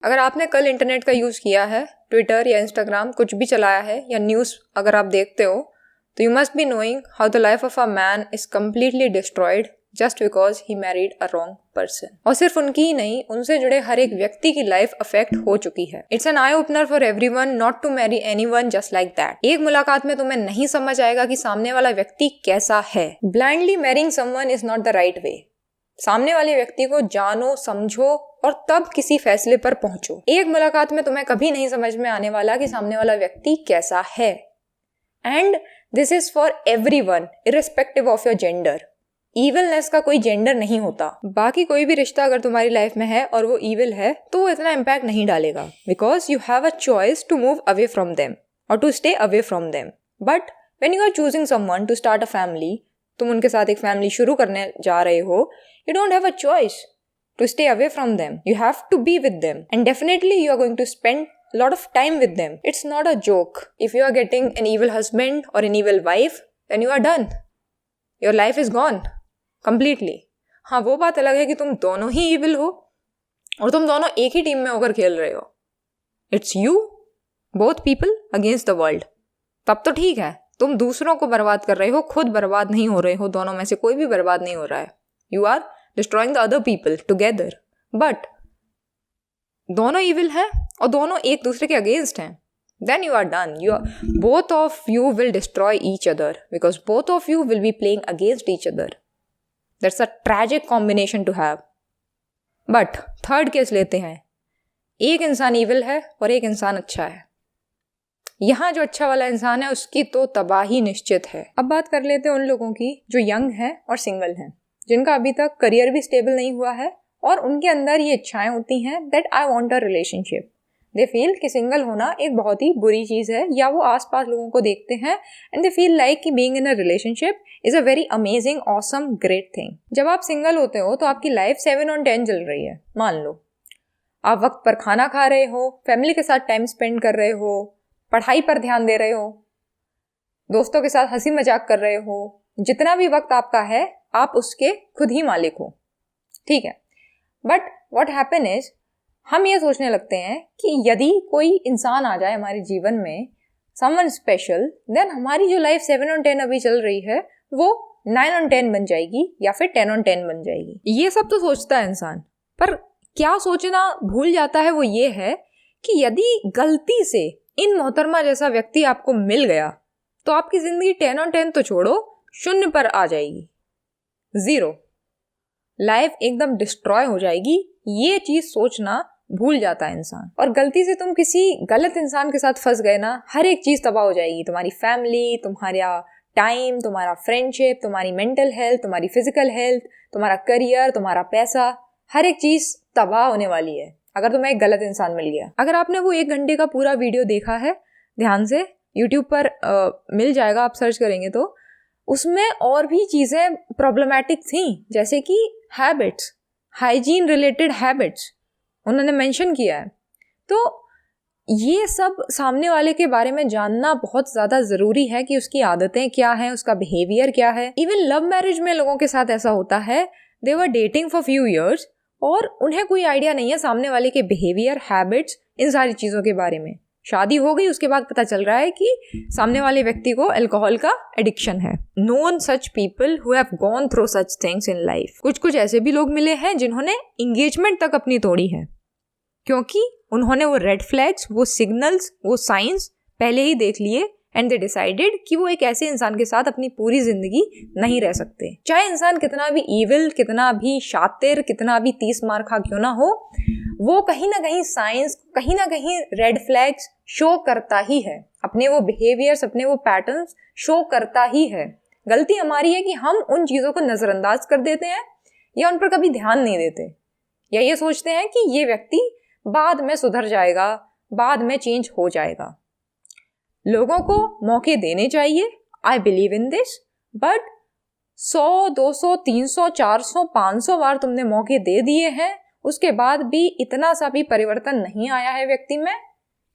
अगर आपने कल इंटरनेट का यूज़ किया है, ट्विटर या इंस्टाग्राम कुछ भी चलाया है या न्यूज़ अगर आप देखते हो, तो you must be knowing how the life of a man is completely destroyed just because he married a wrong person. और सिर्फ उनकी ही नहीं, उनसे जुड़े हर एक व्यक्ति की लाइफ अफेक्ट हो चुकी है। It's an eye opener for everyone not to marry anyone just like that. एक मुलाकात में तुम्हें नहीं समझ आएगा कि सामने वाला व्यक्ति कैसा है। Blindly marrying someone is not the right way. सामने वाले व्यक्ति को जानो, समझो और तब किसी फैसले पर पहुंचो। एक मुलाकात में तुम्हें कभी नहीं समझ में आने वाला कि सामने वाला व्यक्ति कैसा है। And this is for everyone irrespective of your gender. Evilness का कोई जेंडर नहीं होता। बाकी कोई भी रिश्ता अगर तुम्हारी लाइफ में है और वो इविल है तो वो इतना इम्पैक्ट नहीं डालेगा, because you have a choice to move away from them और to stay away from them. But when you are choosing someone to start a family, तुम उनके साथ एक फैमिली शुरू करने जा रहे हो, you don't have a choice to stay away from them. You have to be with them. And definitely you are going to spend a lot of time with them. It's not a joke. If you are getting an evil husband or an evil wife, then you are done. Your life is gone. Completely. हाँ, वो बात अलग है कि तुम दोनों ही evil हो और तुम दोनों एक ही टीम में होकर खेल रहे हो. It's you, both people against the world. तब तो ठीक है. तुम दूसरों को बर्बाद कर रहे हो, खुद बर्बाद नहीं हो रहे हो. दोनों में से कोई भी बर्बाद नहीं हो रहा है. You are destroying the other people together. But दोनों evil हैं और दोनों एक दूसरे के against हैं. Then you are done. Both of you will destroy each other because both of you will be playing against each other. That's a tragic combination to have. But third case लेते हैं. एक इंसान evil है और एक इंसान अच्छा है. यहाँ जो अच्छा वाला इंसान है उसकी तो तबाही निश्चित है. अब बात कर लेते हैं उन लोगों की जो यंग हैं और सिंगल हैं, जिनका अभी तक करियर भी स्टेबल नहीं हुआ है और उनके अंदर ये इच्छाएं होती हैं that I want a relationship. They feel कि सिंगल होना एक बहुत ही बुरी चीज़ है, या वो आसपास लोगों को देखते हैं एंड दे फील लाइक कि being in a relationship is a very amazing awesome great thing. जब आप सिंगल होते हो तो आपकी लाइफ 7 on 10 चल रही है. मान लो आप वक्त पर खाना खा रहे हो, फैमिली के साथ टाइम स्पेंड कर रहे हो, पढ़ाई पर ध्यान दे रहे हो, दोस्तों के साथ हंसी मजाक कर रहे हो. जितना भी वक्त आपका है आप उसके खुद ही मालिक हो. ठीक है. बट व्हाट हैपन इज, हम ये सोचने लगते हैं कि यदि कोई इंसान आ जाए हमारे जीवन में, समवन स्पेशल, देन हमारी जो लाइफ 7 on 10 अभी चल रही है वो 9 on 10 बन जाएगी या फिर 10 on 10 बन जाएगी. ये सब तो सोचता है इंसान, पर क्या सोचना भूल जाता है वो ये है कि यदि गलती से इन मोहतरमा जैसा व्यक्ति आपको मिल गया तो आपकी जिंदगी 10 on 10 तो छोड़ो, 0 पर आ जाएगी. 0. लाइफ एकदम डिस्ट्रॉय हो जाएगी. ये चीज सोचना भूल जाता है इंसान. और गलती से तुम किसी गलत इंसान के साथ फंस गए ना, हर एक चीज तबाह हो जाएगी. तुम्हारी फैमिली, तुम्हारा टाइम, तुम्हारा फ्रेंडशिप, तुम्हारी मेंटल हेल्थ, तुम्हारी फिजिकल हेल्थ, तुम्हारा करियर, तुम्हारा पैसा, हर एक चीज तबाह होने वाली है अगर तुम्हें एक गलत इंसान मिल गया. अगर आपने वो 1 घंटे का पूरा वीडियो देखा है ध्यान से, यूट्यूब पर मिल जाएगा, आप सर्च करेंगे तो, उसमें और भी चीज़ें प्रॉब्लमैटिक थी, जैसे कि हैबिट्स, हाइजीन रिलेटेड हैबिट्स उन्होंने मेंशन किया है. तो ये सब सामने वाले के बारे में जानना बहुत ज़्यादा ज़रूरी है कि उसकी आदतें क्या हैं, उसका बिहेवियर क्या है. इवन लव मैरिज में लोगों के साथ ऐसा होता है. They were dating for few years और उन्हें कोई आइडिया नहीं है सामने वाले के बिहेवियर, हैबिट्स, इन सारी चीज़ों के बारे में. शादी हो गई, उसके बाद पता चल रहा है कि सामने वाले व्यक्ति को अल्कोहल का एडिक्शन है. Known such people who have gone through such things in life. कुछ ऐसे भी लोग मिले हैं जिन्होंने एंगेजमेंट तक अपनी तोड़ी है, क्योंकि उन्होंने वो रेड फ्लैग्स, वो सिग्नल्स, वो साइंस पहले ही देख लिए एंड दे डिसाइडेड कि वो एक ऐसे इंसान के साथ अपनी पूरी जिंदगी नहीं रह सकते. चाहे इंसान कितना भी इविल, कितना भी शातिर, कितना भी 30 मार खा क्यों ना हो, वो कहीं ना कहीं साइंस, कहीं ना कहीं रेड फ्लैग्स शो करता ही है. अपने वो बिहेवियर्स, अपने वो पैटर्न्स शो करता ही है. गलती हमारी है कि हम उन चीज़ों को नज़रअंदाज कर देते हैं या उन पर कभी ध्यान नहीं देते, या ये सोचते हैं कि ये व्यक्ति बाद में सुधर जाएगा, बाद में चेंज हो जाएगा. लोगों को मौके देने चाहिए, I believe in this, but 100, 200, 300, 400, 500 बार तुमने मौके दे दिए हैं, उसके बाद भी इतना सा भी परिवर्तन नहीं आया है व्यक्ति में,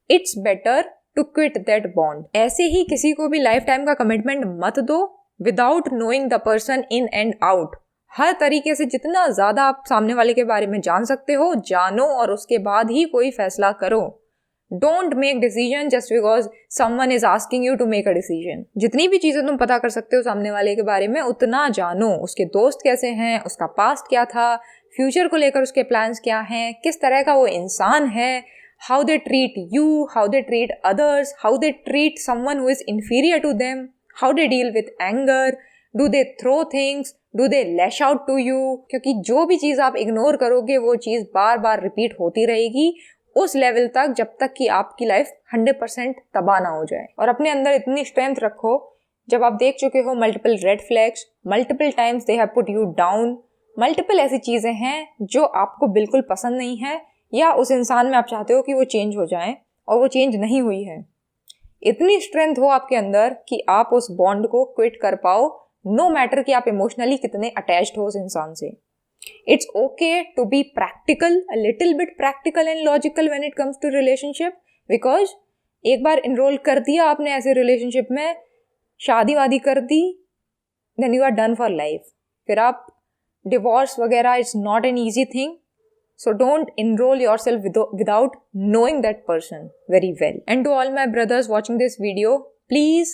it's better to quit that bond. ऐसे ही किसी को भी लाइफ टाइम का कमिटमेंट मत दो without knowing the person in and out. हर तरीके से जितना ज़्यादा आप सामने वाले के बारे में जान सकते हो जानो, और उसके बाद ही कोई फैसला करो. Don't make decision just because someone is asking you to make a decision. जितनी भी चीज़ें तुम पता कर सकते हो सामने वाले के बारे में उतना जानो. उसके दोस्त कैसे हैं, उसका पास्ट क्या था, फ्यूचर को लेकर उसके प्लान्स क्या हैं, किस तरह का वो इंसान है, how they treat you, how they treat others, how they treat someone who is inferior to them, how they deal with anger, do they throw things, do they lash out to you. क्योंकि जो भी चीज़ आप ignore करोगे वो चीज़ बार बार repeat होती रहेगी उस level तक जब तक कि आपकी लाइफ 100% तबाह ना हो जाए. और अपने अंदर इतनी स्ट्रेंथ रखो, जब आप देख चुके हो multiple red flags, multiple times they have put you down, multiple ऐसी चीज़ें हैं जो आपको बिल्कुल पसंद नहीं है या उस इंसान में आप चाहते हो कि वो चेंज हो जाए और वो चेंज नहीं हुई है. इतनी स्ट्रेंथ हो आपके अंदर कि आप उस बॉन्ड को क्विट कर पाओ, नो मैटर कि आप इमोशनली कितने अटैच्ड हो उस इंसान से. It's okay to be practical, a little bit practical and logical when it comes to relationship, because एक बार इनरोल कर दिया आपने ऐसे रिलेशनशिप में, शादी वादी कर दी, then you are done for life. फिर आप डिवोर्स वगैरह, it's not an easy thing. So don't enroll yourself without knowing that person very well. And to all my brothers watching this video, please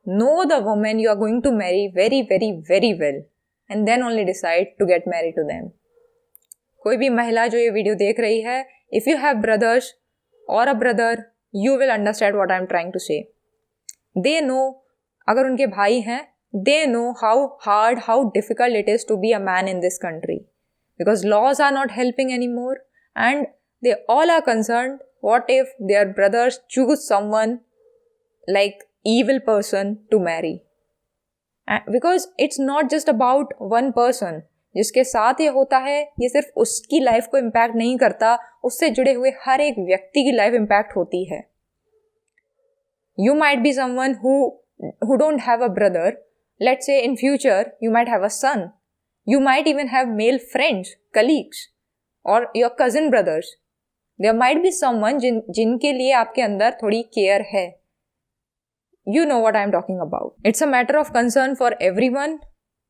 know the woman you are going to marry very, very, very well. And then only decide to get married to them. कोई भी महिला जो ये video देख रही है, if you have brothers or a brother, you will understand what I am trying to say. They know, अगर उनके भाई हैं, they know how hard, how difficult it is to be a man in this country. Because laws are not helping anymore and they all are concerned what if their brothers choose someone like evil person to marry. Because it's not just about one person. जिसके साथ ये होता है ये सिर्फ उसकी life को impact नहीं करता, उससे जुड़े हुए हर एक व्यक्ति की लाइफ इम्पैक्ट होती है. You might be someone who don't have a brother. Let's say in future you might have a son. You might even have male friends, colleagues, or your cousin brothers. There might be someone जिनके लिए आपके अंदर थोड़ी care है. You know what I am talking about. It's a matter of concern for everyone.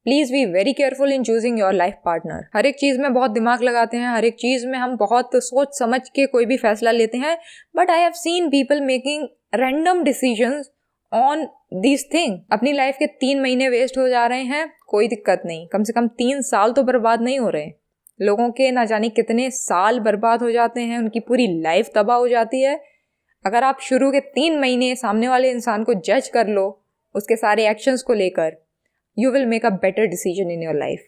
Please be very careful in choosing your life partner. हर एक चीज़ में बहुत दिमाग लगाते हैं, हर एक चीज़ में हम बहुत सोच समझ के कोई भी फैसला लेते हैं. But I have seen people making random decisions on this thing. अपनी लाइफ के 3 महीने वेस्ट हो जा रहे हैं, कोई दिक्कत नहीं, कम से कम 3 साल तो बर्बाद नहीं हो रहे. लोगों के ना जाने कितने साल बर्बाद हो जाते हैं, उनकी पूरी लाइफ तबाह हो जाती है. अगर आप शुरू के 3 महीने सामने वाले इंसान को जज कर लो उसके सारे एक्शंस को लेकर, you will make a better decision in your life.